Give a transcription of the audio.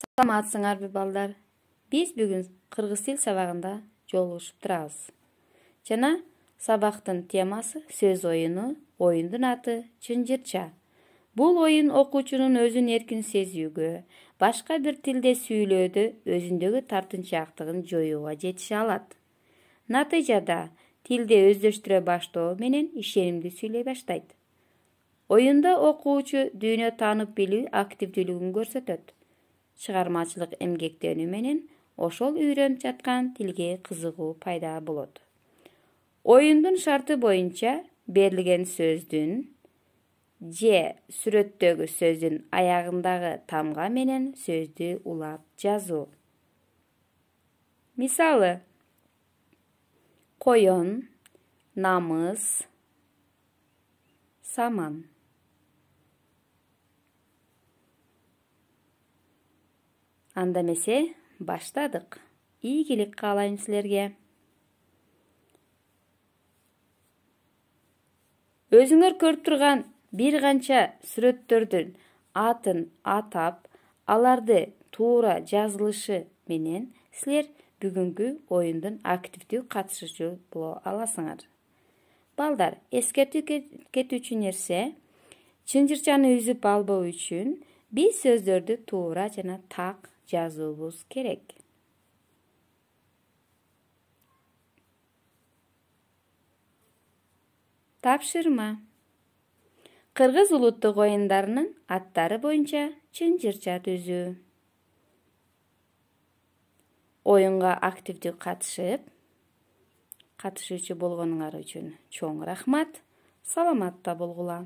Саламатсыңарбы балдар? Биз бүгүн кыргыз тил сабагында жолугушуп турабыз. Жана сабактын темасы сөз оюну, оюндун аты чынжырча. Бул оюн окуучунун өзүн эркин сезүүгө, башка бир тилде сүйлөөдө өзүндөгү тартынчаактыгын жоюуга жетише алат. Натыйжада тилди өздөштүрө баштоо менен ишенимдүү сүйлөй баштайт. Оюнда окуучу дүйнө таанып билүү активдүүлүгүн көрсөтөт. Чыгармачылык эмгектенүү менен ошол үйрөнүп жаткан тилге кызыгуу пайда болот. Оюндун шарты боюнча берилген сөздүн же сүрөттөгү сөздүн аягындагы тамга менен сөздү улап жазуу. Мисалы: коён, намыс, саман. Анда эмесе баштадык. Ийгилик каалайм силерге. Өзүңөр көрүп турган бир канча сүрөттөрдүн атын атап, аларды туура жазылышы менен силер бүгүнкү оюндун активдүү катышуучу боло аласыңар. Балдар, эскертүү кетүүчү нерсе, чынжырчаны үзүп албоо үчүн биз сөздөрдү туура жана так жазуубуз керек. Тапшырма. Кыргыз улуттук оюндарынын аттары боюнча чынжырча түзүү. Оюнга активдүү катышуучу болгонуңар үчүн чоң рахмат. Саламатта болгула.